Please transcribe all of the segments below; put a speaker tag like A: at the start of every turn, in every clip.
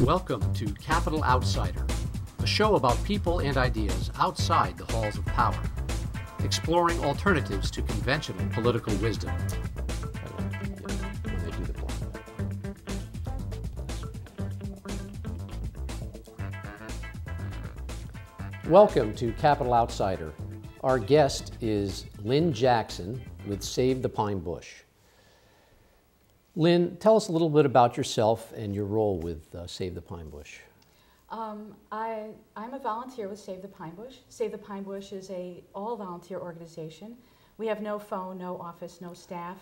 A: Welcome to Capital Outsider, a show about people and ideas outside the halls of power, exploring alternatives to conventional political wisdom. Welcome to Capital Outsider. Our guest is Lynne Jackson with Save the Pine Bush. Lynne, tell us a little bit about yourself and your role with Save the Pine Bush.
B: I'm a volunteer with Save the Pine Bush. Save the Pine Bush is an all-volunteer organization. We have no phone, no office, no staff.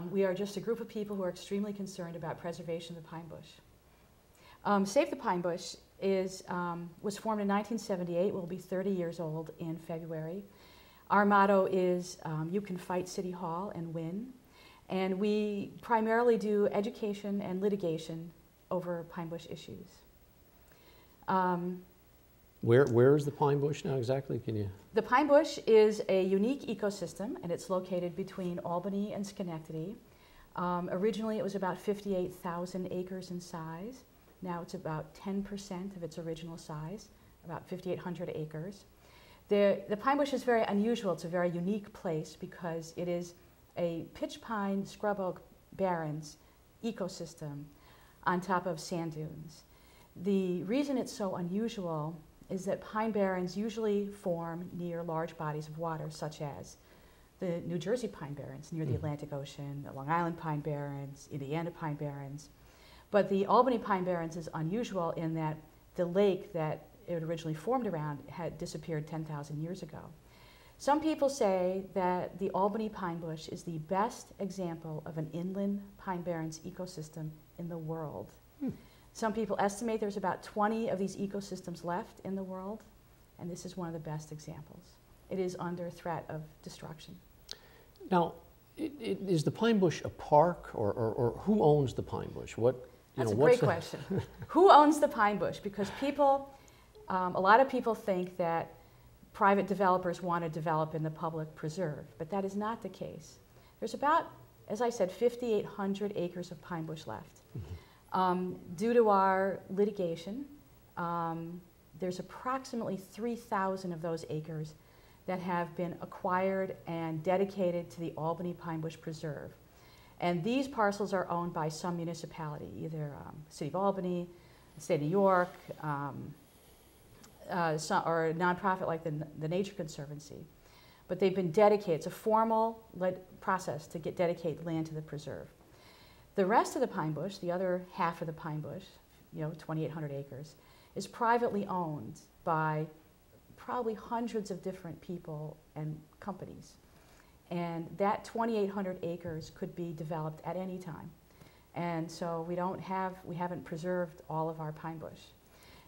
B: We are just a group of people who are extremely concerned about preservation of the pine bush. Save the Pine Bush was formed in 1978. We'll be 30 years old in February. Our motto is, you can fight City Hall and win. And we primarily do education and litigation over pine bush issues.
A: Where is the pine bush now exactly? Can you?
B: The pine bush is a unique ecosystem, and it's located between Albany and Schenectady. Originally, it was about 58,000 acres in size. Now it's about 10% of its original size, about 5,800 acres. The pine bush is very unusual. It's a very unique place because it is a pitch pine scrub oak barrens ecosystem on top of sand dunes. The reason it's so unusual is that pine barrens usually form near large bodies of water, such as the New Jersey pine barrens near the Atlantic Ocean, the Long Island pine barrens, Indiana pine barrens. But the Albany pine barrens is unusual in that the lake that it originally formed around had disappeared 10,000 years ago. Some people say that the Albany pine bush is the best example of an inland pine barrens ecosystem in the world. Some people estimate there's about 20 of these ecosystems left in the world, and this is one of the best examples. It is under threat of destruction.
A: Now, is the pine bush a park, or who owns the pine bush?
B: That's a great question. Who owns the pine bush? Because people, a lot of people think that private developers want to develop in the public preserve, but that is not the case. There's about, as I said, 5,800 acres of pine bush left. Due to our litigation, there's approximately 3,000 of those acres that have been acquired and dedicated to the Albany Pine Bush Preserve. And these parcels are owned by some municipality, either City of Albany, the State of New York, or a nonprofit like the Nature Conservancy. But they've been dedicated. It's a formal process to dedicate land to the preserve. The rest of the pine bush, the other half of the pine bush, 2,800 acres, is privately owned by probably hundreds of different people and companies. And that 2,800 acres could be developed at any time. And so we haven't preserved all of our pine bush.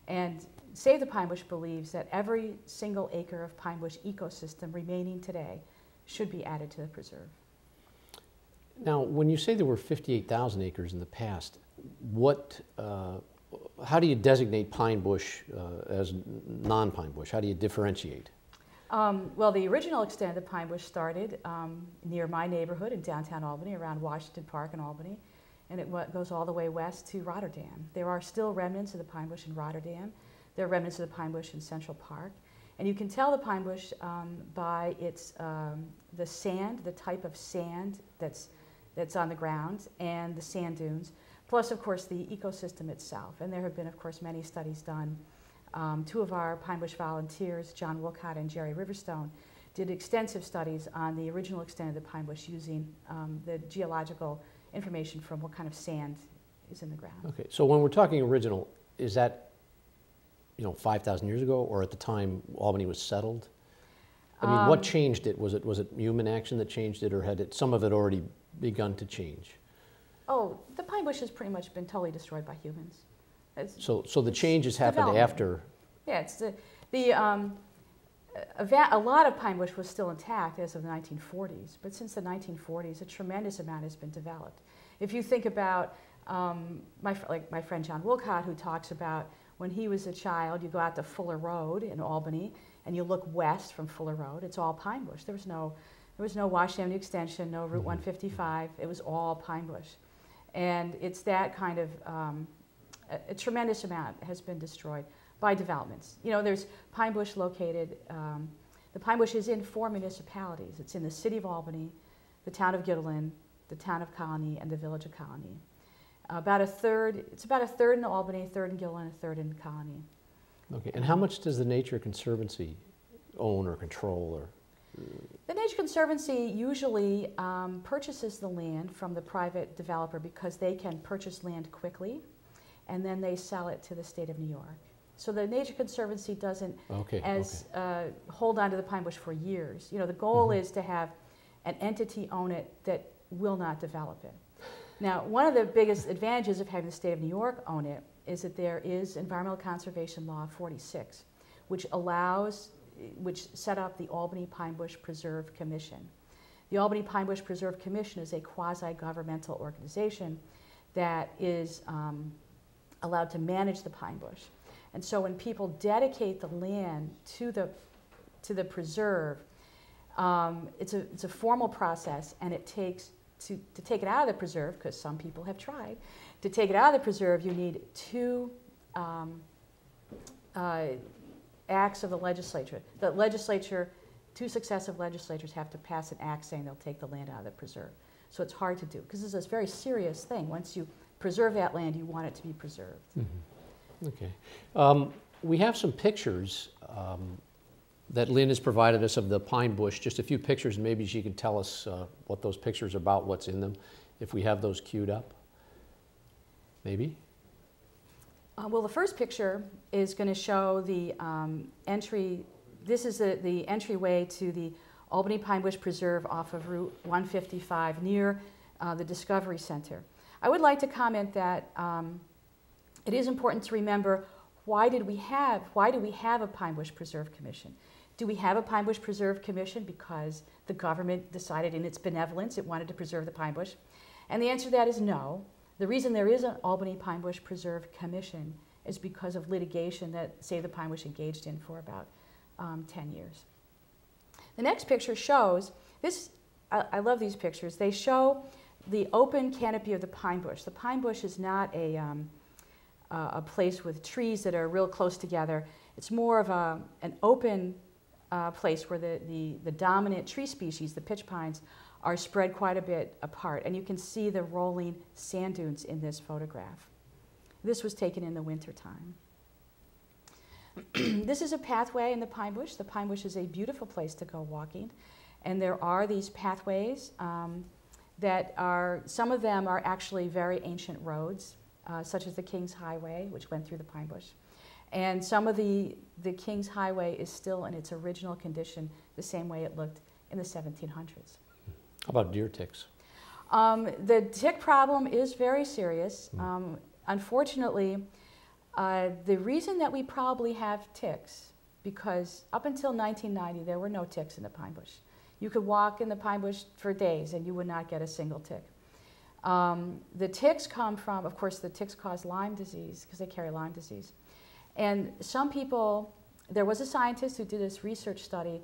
B: And Save the Pine Bush believes that every single acre of pine bush ecosystem remaining today should be added to the preserve.
A: Now, when you say there were 58,000 acres in the past, how do you designate pine bush as non-pine bush? How do you differentiate?
B: Well, the original extent of the pine bush started near my neighborhood in downtown Albany, around Washington Park in Albany, and it goes all the way west to Rotterdam. There are still remnants of the pine bush in Rotterdam. There are remnants of the pine bush in Central Park. And you can tell the pine bush by its, the sand, the type of sand that's on the ground, and the sand dunes, plus, of course, the ecosystem itself. And there have been, of course, many studies done. Two of our pine bush volunteers, John Wilcott and Jerry Riverstone, did extensive studies on the original extent of the pine bush using the geological information from what kind of sand is in the ground. Okay,
A: so when we're talking original, is that 5,000 years ago, or at the time Albany was settled? I mean, what changed it? Was it human action that changed it, or had some of it already begun to change?
B: Oh, the pine bush has pretty much been totally destroyed by humans.
A: So the changes happened after.
B: Yeah, a lot of pine bush was still intact as of the 1940s, but since the 1940s, a tremendous amount has been developed. If you think about my friend John Wilcott, who talks about when he was a child, you go out to Fuller Road in Albany, and you look west from Fuller Road. It's all pine bush. There was no Washington Avenue Extension, no Route 155. It was all pine bush, and it's that kind of a tremendous amount has been destroyed by developments. You know, there's pine bush located, the pine bush is in 4 municipalities. It's in the city of Albany, the town of McMIllen, the town of Colony, and the village of Colony. It's about a third in Albany, a third in Gillen, a third in Colony.
A: Okay, and how much does the Nature Conservancy own or control? Or
B: The Nature Conservancy usually purchases the land from the private developer because they can purchase land quickly, and then they sell it to the state of New York. So the Nature Conservancy doesn't hold on to the pine bush for years. You know, the goal is to have an entity own it that will not develop it. Now, one of the biggest advantages of having the state of New York own it is that there is Environmental Conservation Law 46, which set up the Albany Pine Bush Preserve Commission. The Albany Pine Bush Preserve Commission is a quasi-governmental organization that is allowed to manage the pine bush. And so when people dedicate the land to the preserve, it's a formal process, and it takes, to take it out of the preserve, because some people have tried, to take it out of the preserve, you need two acts of the legislature. The legislature, two successive legislatures have to pass an act saying they'll take the land out of the preserve. So it's hard to do, because this is a very serious thing. Once you preserve that land, you want it to be preserved.
A: Okay. We have some pictures that Lynne has provided us of the pine bush, just a few pictures, and maybe she can tell us what those pictures are about, what's in them, if we have those queued up. Maybe?
B: Well, the first picture is going to show the entry. This is the entryway to the Albany Pine Bush Preserve off of Route 155 near the Discovery Center. I would like to comment that it is important to remember, why do we have a Pine Bush Preserve Commission? Do we have a Pine Bush Preserve Commission because the government decided in its benevolence it wanted to preserve the pine bush? And the answer to that is no. The reason there is an Albany Pine Bush Preserve Commission is because of litigation that Save the Pine Bush engaged in for about 10 years. The next picture shows, I love these pictures. They show the open canopy of the pine bush. The pine bush is not a place with trees that are real close together. It's more of an open place where the dominant tree species, the pitch pines, are spread quite a bit apart. And you can see the rolling sand dunes in this photograph. This was taken in the wintertime. This is a pathway in the pine bush. The pine bush is a beautiful place to go walking. And there are these pathways that are, some of them are actually very ancient roads, such as the King's Highway, which went through the pine bush. And some of the King's Highway is still in its original condition, the same way it looked in the 1700s.
A: How about deer ticks?
B: The tick problem is very serious. Unfortunately, the reason that we probably have ticks, because up until 1990 there were no ticks in the pine bush. You could walk in the pine bush for days and you would not get a single tick. The ticks come from, of course, the ticks cause Lyme disease because they carry Lyme disease. And some people, there was a scientist who did this research study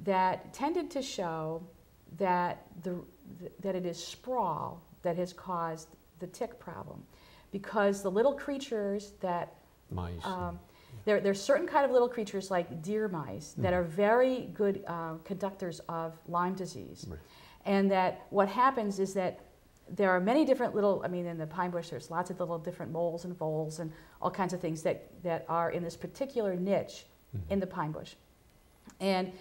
B: that tended to show that it is sprawl that has caused the tick problem, because the little creatures that
A: mice.
B: There's certain kind of little creatures like deer mice that are very good conductors of Lyme disease, and that what happens is that there are many different little, in the pine bush there's lots of little different moles and voles and all kinds of things that are in this particular niche in the pine bush. And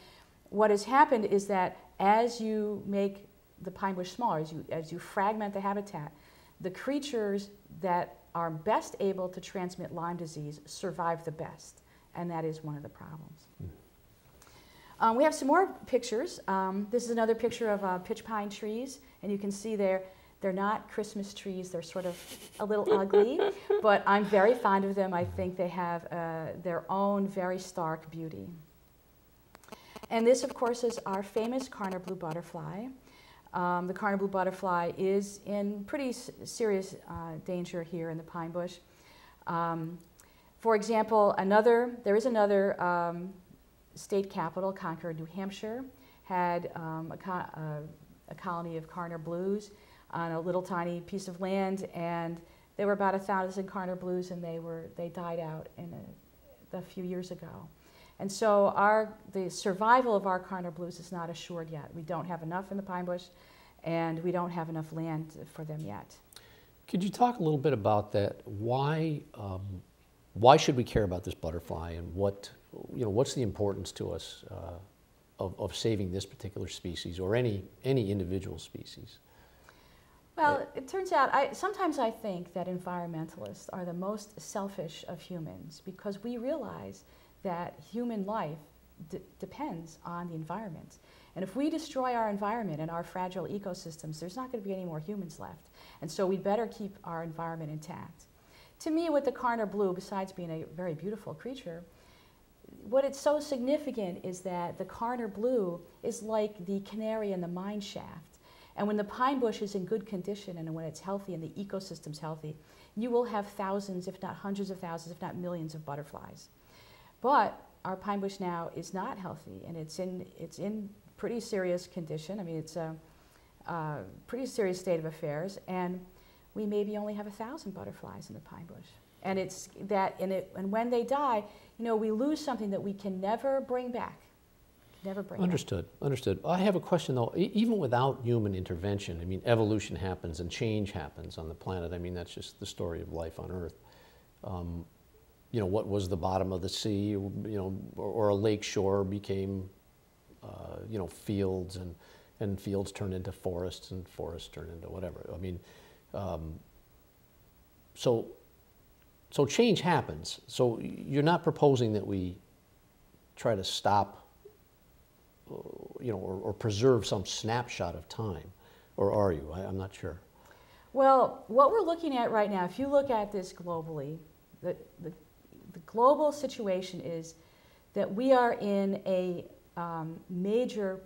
B: what has happened is that as you make the pine bush smaller, as you fragment the habitat, the creatures that are best able to transmit Lyme disease survive the best, and that is one of the problems. We have some more pictures. This is another picture of pitch pine trees, and you can see they're not Christmas trees. They're sort of a little ugly, but I'm very fond of them. I think they have their own very stark beauty. And this, of course, is our famous Karner blue butterfly. The Karner blue butterfly is in pretty serious danger here in the pine bush. For example, there is another state capital, Concord, New Hampshire, had a colony of Karner blues on a little tiny piece of land, and There were about 1,000 Karner blues, and they died out a few years ago. And so the survival of our Karner blues is not assured yet. We don't have enough in the pine bush, and we don't have enough land for them yet.
A: Could you talk a little bit about that? Why should we care about this butterfly, and what's the importance to us of saving this particular species or any individual species?
B: Well, it turns out, sometimes I think that environmentalists are the most selfish of humans, because we realize that human life depends on the environment. And if we destroy our environment and our fragile ecosystems, there's not going to be any more humans left. And so we better keep our environment intact. To me, with the Karner blue, besides being a very beautiful creature, what it's so significant is that the Karner blue is like the canary in the mine shaft. And when the pine bush is in good condition and when it's healthy and the ecosystem's healthy, you will have thousands, if not hundreds of thousands, if not millions of butterflies. But our pine bush now is not healthy, and it's in pretty serious condition. I mean, it's a pretty serious state of affairs, and we maybe only have 1,000 butterflies in the pine bush. And it's that, and when they die, we lose something that we can never bring back. Never bring
A: Understood. Understood. I have a question though. Even without human intervention, I mean, evolution happens and change happens on the planet. I mean, that's just the story of life on Earth. What was the bottom of the sea, or a lake shore became, fields, and fields turned into forests, and forests turned into whatever. I mean, so change happens. So you're not proposing that we try to stop, or preserve some snapshot of time, or are you? I'm not sure.
B: Well, what we're looking at right now, if you look at this globally, the global situation is that we are in a major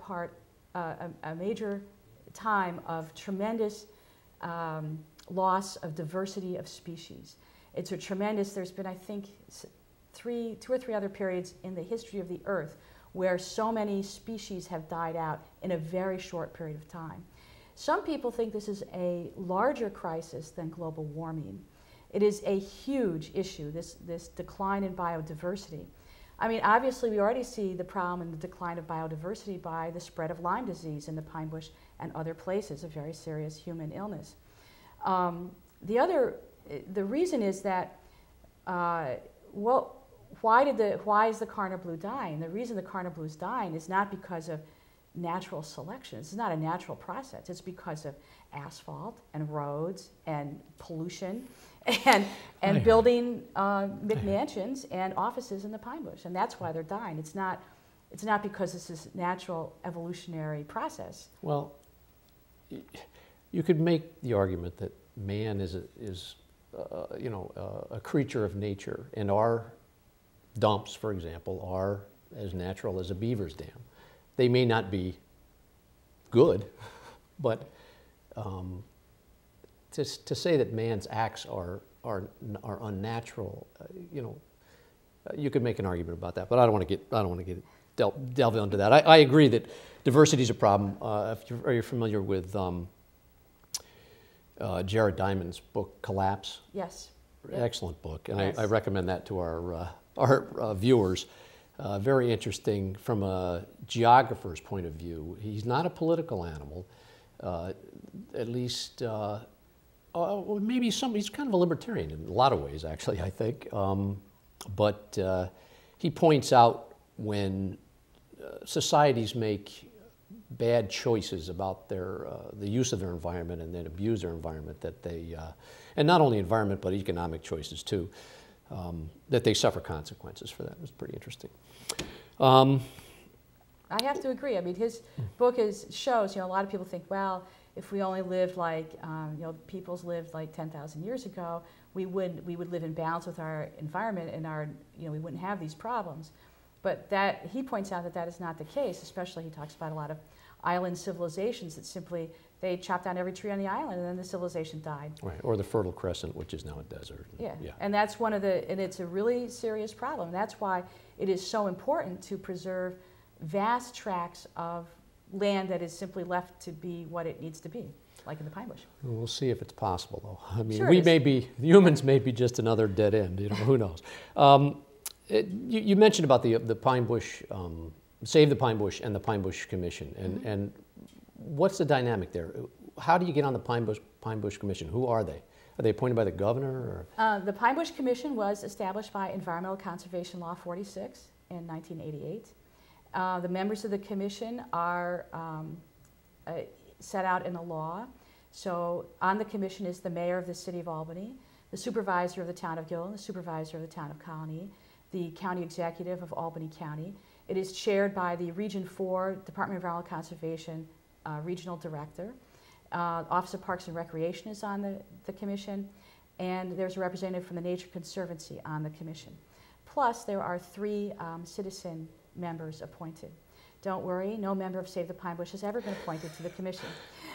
B: time of tremendous loss of diversity of species. It's a tremendous, there's been, I think, two or three other periods in the history of the Earth where so many species have died out in a very short period of time. Some people think this is a larger crisis than global warming. It is a huge issue, this decline in biodiversity. I mean, obviously we already see the problem in the decline of biodiversity by the spread of Lyme disease in the pine bush and other places, a very serious human illness. The reason is that, why is the Karner blue dying? The reason the Karner blue is dying is not because of natural selection. It's not a natural process. It's because of asphalt and roads and pollution and building McMansions and offices in the pine bush, and that's why they're dying. It's not because this is natural evolutionary process.
A: Well, you could make the argument that man is a creature of nature, and our dumps, for example, are as natural as a beaver's dam. They may not be good, but to say that man's acts are unnatural, you could make an argument about that. But I don't want to delve into that. I agree that diversity is a problem. Are you familiar with Jared Diamond's book Collapse?
B: Yes.
A: Excellent book, and
B: yes.
A: I recommend that to our viewers. Very interesting from a geographer's point of view. He's not a political animal, at least, maybe he's kind of a libertarian in a lot of ways, actually, I think. But he points out when societies make bad choices about the use of their environment and then abuse their environment, that they, and not only environment but economic choices too, that they suffer consequences for that. It was pretty interesting.
B: I have to agree. I mean, his book shows, a lot of people think, well, if we only lived like, peoples lived like 10,000 years ago, we would live in balance with our environment and we wouldn't have these problems. But he points out that is not the case. Especially, he talks about a lot of island civilizations that simply, they chopped down every tree on the island and then the civilization died.
A: Right, or the Fertile Crescent, which is now a desert.
B: Yeah, and that's and it's a really serious problem. That's why it is so important to preserve vast tracts of land that is simply left to be what it needs to be. like in the Pine Bush.
A: We'll see if it's possible, though. I mean,
B: Sure
A: humans may be just another dead end, you know, who knows. You mentioned about the Pine Bush, Save the Pine Bush and the Pine Bush Commission, and what's the dynamic there? How do you get on the Pine Bush Commission? Who are they? Are they appointed by the governor? Or?
B: The Pine Bush Commission was established by Environmental Conservation Law 46 in 1988. The members of the commission are set out in the law. So on the commission is the mayor of the city of Albany, the supervisor of the town of Gillen, the supervisor of the town of Colony, the county executive of Albany County. It is chaired by the Region 4 Department of Environmental Conservation regional director. Office of Parks and Recreation is on the commission, and there's a representative from the Nature Conservancy on the commission. Plus, there are 3 citizen members appointed. Don't worry, no member of Save the Pine Bush has ever been appointed to the commission.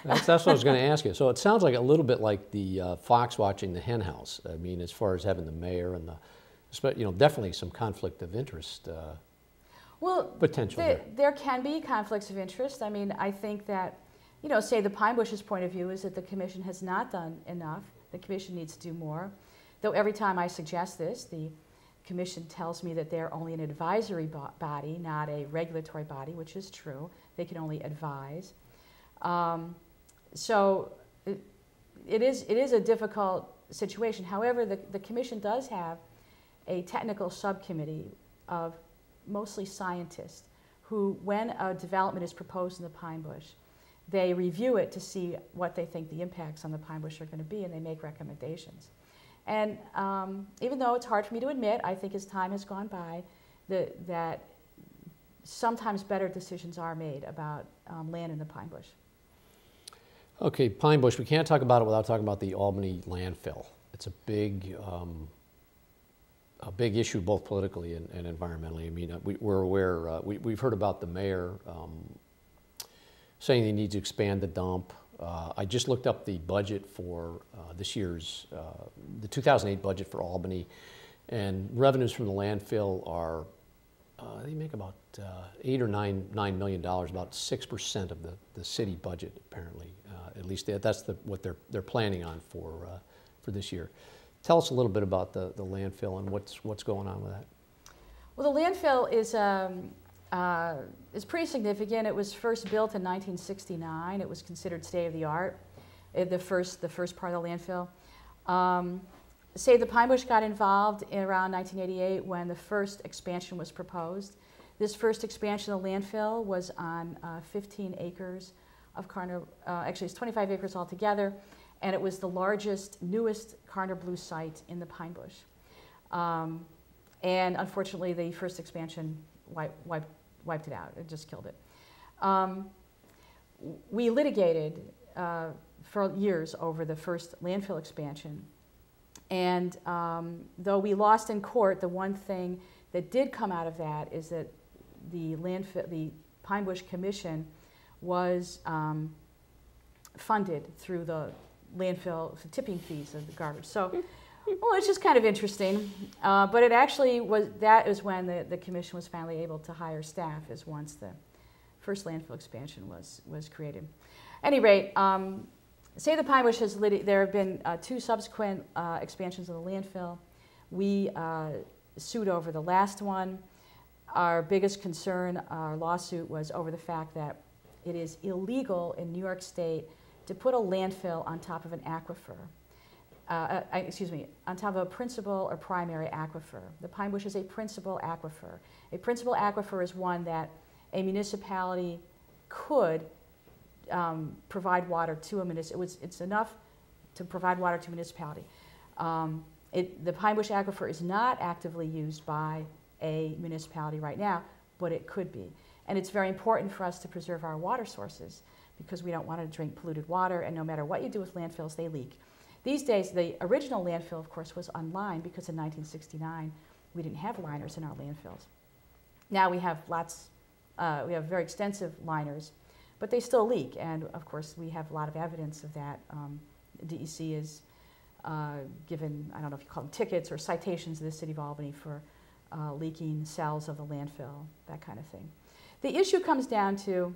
A: That's what I was going to ask you. So it sounds like a little bit like the fox watching the hen house. I mean, as far as having the mayor and definitely some conflict of interest potential
B: there can be conflicts of interest. I mean, I think that, say the Pine Bush's point of view is that the commission has not done enough. The commission needs to do more. Though every time I suggest this, the commission tells me that they're only an advisory body, not a regulatory body, which is true. They can only advise. So it is a difficult situation. However, the commission does have a technical subcommittee of mostly scientists who, when a development is proposed in the Pine Bush, they review it to see what they think the impacts on the Pine Bush are going to be, and they make recommendations. And even though it's hard for me to admit, I think as time has gone by, that sometimes better decisions are made about land in the Pine Bush.
A: Okay, Pine Bush, we can't talk about it without talking about the Albany landfill. It's a big issue both politically and environmentally. I mean, we're aware, we've heard about the mayor saying he needs to expand the dump. I just looked up the budget for this year's, the 2008 budget for Albany, and revenues from the landfill are, they make about $8 or $9 million, about 6% of the city budget apparently. At least that's what they're planning on for this year. Tell us a little bit about the landfill and what's going on with that.
B: Well, the landfill is pretty significant. It was first built in 1969. It was considered state-of-the-art, the first part of the landfill. Save the Pine Bush got involved in around 1988 when the first expansion was proposed. This first expansion of the landfill was on 15 acres of actually it's 25 acres altogether, and it was the largest, newest Carner Blue site in the Pine Bush. And unfortunately, the first expansion wiped it out. It just killed it. We litigated for years over the first landfill expansion. And though we lost in court, the one thing that did come out of that is that the Pine Bush Commission was funded through the landfill tipping fees of the garbage. So, well, it's just kind of interesting. But it actually was, that is when the commission was finally able to hire staff, is once the first landfill expansion was created. At any rate, Save the Pine Bush there have been 2 subsequent expansions of the landfill. We sued over the last one. Our biggest concern, our lawsuit, was over the fact that it is illegal in New York State to put a landfill on top of an aquifer. On top of a principal or primary aquifer. The Pine Bush is a principal aquifer. A principal aquifer is one that a municipality could provide water to a municipality. It's enough to provide water to a municipality. The Pine Bush aquifer is not actively used by a municipality right now, but it could be. And it's very important for us to preserve our water sources because we don't want to drink polluted water, and no matter what you do with landfills, they leak. These days, the original landfill, of course, was unlined because in 1969, we didn't have liners in our landfills. Now we have we have very extensive liners, but they still leak, and of course, we have a lot of evidence of that. DEC is given, I don't know if you call them tickets or citations to the city of Albany for leaking cells of the landfill, that kind of thing. The issue comes down to,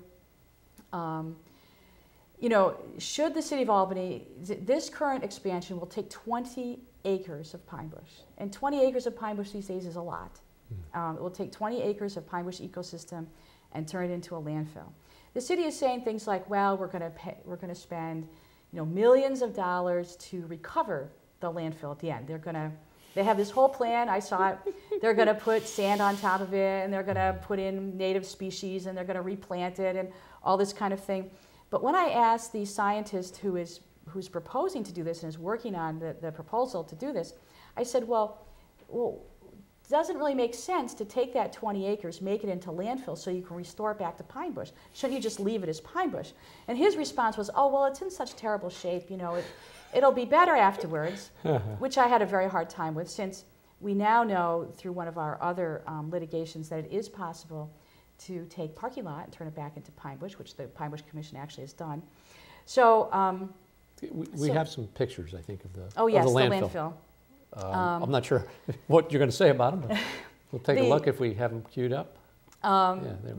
B: you know, should the city of Albany, this current expansion will take 20 acres of pine bush. And 20 acres of pine bush these days is a lot. It will take 20 acres of pine bush ecosystem and turn it into a landfill. The city is saying things like, well, we're going to spend, you know, millions of dollars to recover the landfill at the end. They have this whole plan. I saw it. They're going to put sand on top of it, and they're going to put in native species, and they're going to replant it, and all this kind of thing. But when I asked the scientist who's proposing to do this and is working on the proposal to do this, I said, well, it doesn't really make sense to take that 20 acres, make it into landfill so you can restore it back to pine bush. Shouldn't you just leave it as pine bush? And his response was, oh, well, it's in such terrible shape, you know, it'll be better afterwards, which I had a very hard time with, since we now know through one of our other litigations that it is possible to take parking lot and turn it back into pine bush, which the Pine Bush Commission actually has done. So
A: we have some pictures, I think, of the
B: oh yes,
A: of
B: the
A: landfill. I'm not sure what you're going to say about them, but we'll take a look if we have them queued up.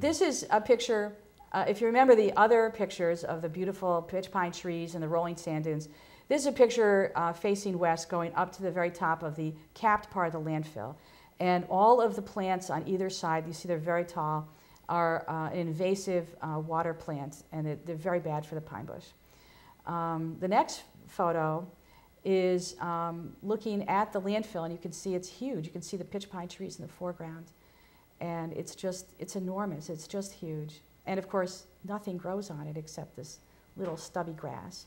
B: This is a picture, if you remember the other pictures of the beautiful pitch pine trees and the rolling sand dunes, this is a picture facing west going up to the very top of the capped part of the landfill. And all of the plants on either side, you see they're very tall, are an invasive water plant, and they're very bad for the pine bush. The next photo is looking at the landfill, and you can see it's huge. You can see the pitch pine trees in the foreground, and it's enormous. It's just huge. And of course, nothing grows on it except this little stubby grass.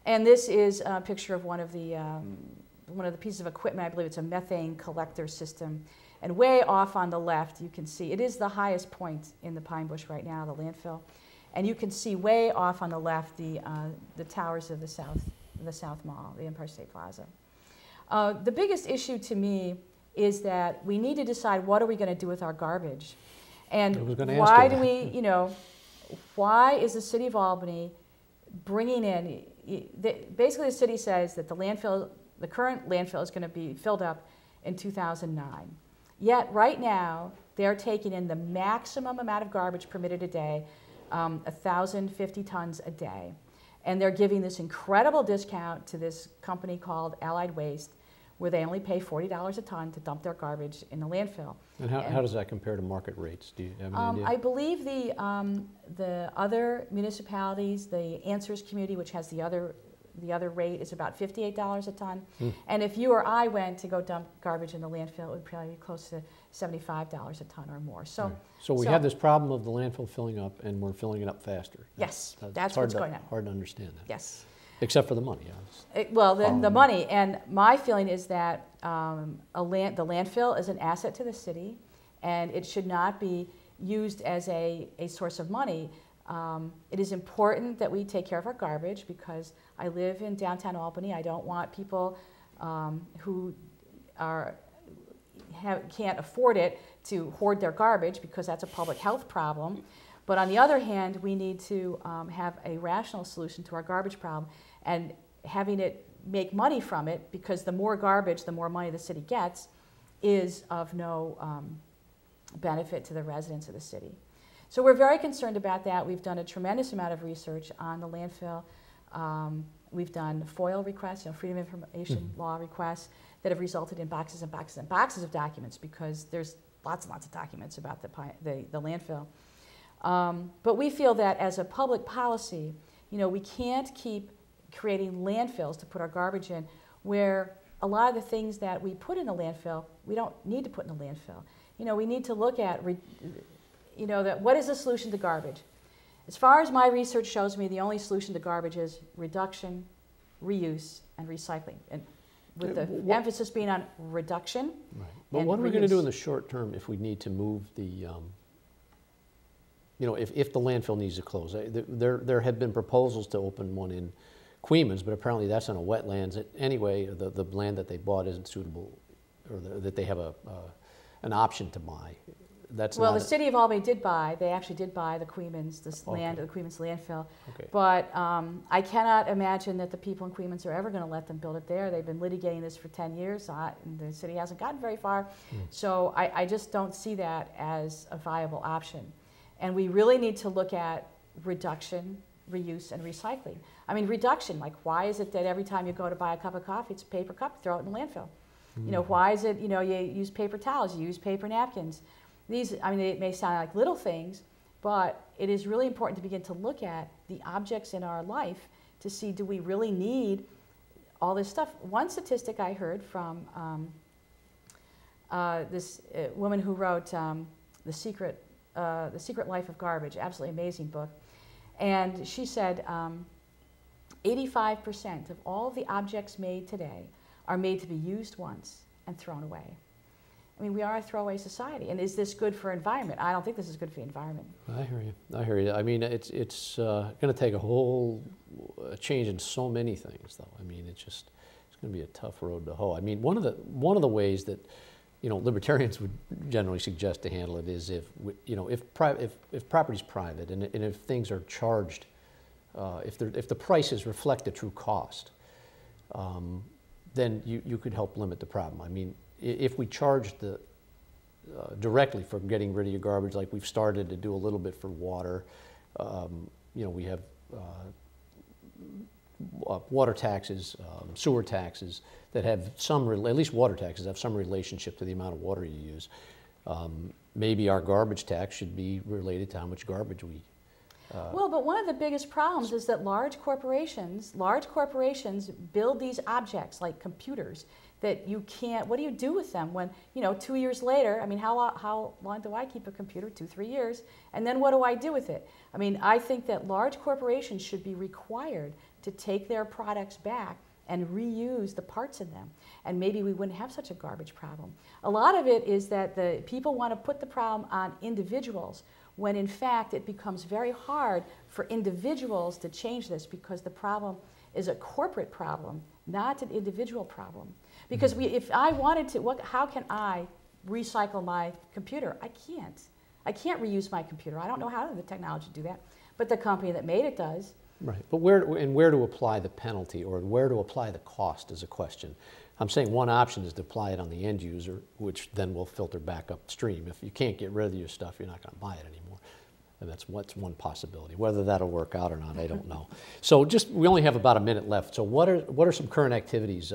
B: And this is a picture of one of the pieces of equipment. I believe it's a methane collector system. And way off on the left, you can see, it is the highest point in the pine bush right now, the landfill. And you can see way off on the left the towers of the South Mall, the Empire State Plaza. The biggest issue to me is that we need to decide what are we going to do with our garbage. And why do we, you know, why is the city of Albany bringing in, basically the city says that the current landfill is going to be filled up in 2009. Yet right now, they're taking in the maximum amount of garbage permitted a day, 1,050 tons a day. And they're giving this incredible discount to this company called Allied Waste, where they only pay $40 a ton to dump their garbage in the landfill. And
A: how does that compare to market rates? Do you have an idea?
B: I believe the other municipalities, the Answers community, which has the other rate, is about $58 a ton. And if you or I went to go dump garbage in the landfill, it would probably be close to $75 a ton or more. So,
A: so we have this problem of the landfill filling up, and we're filling it up faster.
B: Yes, that's what's going on.
A: Hard to understand that.
B: Yes.
A: Except for the money,
B: the money. And my feeling is that the landfill is an asset to the city, and it should not be used as a source of money. It is important that we take care of our garbage, because I live in downtown Albany. I don't want people who can't afford it to hoard their garbage, because that's a public health problem. But on the other hand, we need to have a rational solution to our garbage problem, and having it make money from it, because the more garbage, the more money the city gets, is of no benefit to the residents of the city. So we're very concerned about that. We've done a tremendous amount of research on the landfill. We've done FOIL requests, Freedom of Information Law requests, that have resulted in boxes and boxes and boxes of documents, because there's lots and lots of documents about the landfill. But we feel that as a public policy, you know, we can't keep creating landfills to put our garbage in, where a lot of the things that we put in the landfill, we don't need to put in the landfill. You know, we need to look at, what is the solution to garbage? As far as my research shows me, the only solution to garbage is reduction, reuse, and recycling. And with the emphasis being on reduction.
A: Right. But what are we going to do in the short term if we need to move the, if the landfill needs to close? There have been proposals to open one in Queens, but apparently that's on a wetlands. Anyway, the land that they bought isn't suitable, or that they have an option to buy.
B: The city of Albany did buy. They actually did buy the Queens, land, the Queens landfill. Okay. But I cannot imagine that the people in Queens are ever going to let them build it there. They've been litigating this for 10 years, and the city hasn't gotten very far. So I just don't see that as a viable option. And we really need to look at reduction reuse and recycling. I mean, reduction, like why is it that every time you go to buy a cup of coffee, it's a paper cup, throw it in the landfill? You know, why is it, you know, you use paper towels, you use paper napkins? These, I mean, it may sound like little things, but it is really important to begin to look at the objects in our life to see, do we really need all this stuff? One statistic I heard from this woman who wrote The Secret Life of Garbage, absolutely amazing book, and she said 85% of all the objects made today are made to be used once and thrown away. I mean, we are a throwaway society, and is this good for environment? I don't think this is good for the environment.
A: I hear you. I hear you. I mean, it's going to take a whole change in so many things, though. I mean, it's going to be a tough road to hoe. I mean, one of the ways that, you know, libertarians would generally suggest to handle it is if property's private and if things are charged, if the prices reflect the true cost, then you could help limit the problem. I mean, if we charge directly for getting rid of your garbage, like we've started to do a little bit for water, you know, we have water taxes, sewer taxes that have some, at least water taxes have some relationship to the amount of water you use. Maybe our garbage tax should be related to how much garbage we
B: well, but one of the biggest problems is that large corporations build these objects like computers that you can't, what do you do with them when, you know, 2 years later, I mean, how long do I keep a computer? 2-3 years. And then what do I do with it? I mean, I think that large corporations should be required to take their products back and reuse the parts in them. And maybe we wouldn't have such a garbage problem. A lot of it is that the people want to put the problem on individuals, when in fact it becomes very hard for individuals to change this, because the problem is a corporate problem, not an individual problem. Because if I wanted to, how can I recycle my computer? I can't. I can't reuse my computer. I don't know how the technology to do that, but the company that made it does.
A: Right, but where to apply the penalty or where to apply the cost is a question. I'm saying one option is to apply it on the end user, which then will filter back upstream. If you can't get rid of your stuff, you're not going to buy it anymore. And that's one possibility. Whether that'll work out or not, I don't know. So we only have about a minute left. So what are some current activities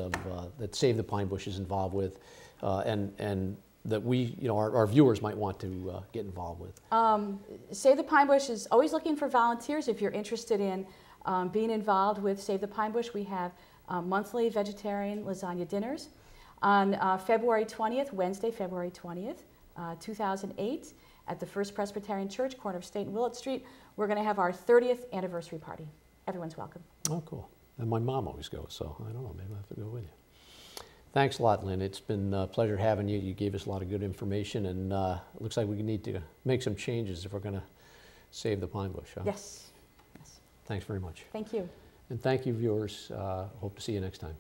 A: that Save the Pine Bush is involved with, and that we, you know, our viewers might want to get involved with?
B: Save the Pine Bush is always looking for volunteers. If you're interested in being involved with Save the Pine Bush, we have monthly vegetarian lasagna dinners. On February 20th, Wednesday, February 20th, 2008, at the First Presbyterian Church, corner of State and Willett Street, we're going to have our 30th anniversary party. Everyone's welcome.
A: Oh, cool. And my mom always goes, so I don't know, maybe I'll have to go with you. Thanks a lot, Lynn. It's been a pleasure having you. You gave us a lot of good information, and it looks like we need to make some changes if we're going to save the pine bush. Huh?
B: Yes.
A: Thanks very much.
B: Thank you.
A: And thank you, viewers. Hope to see you next time.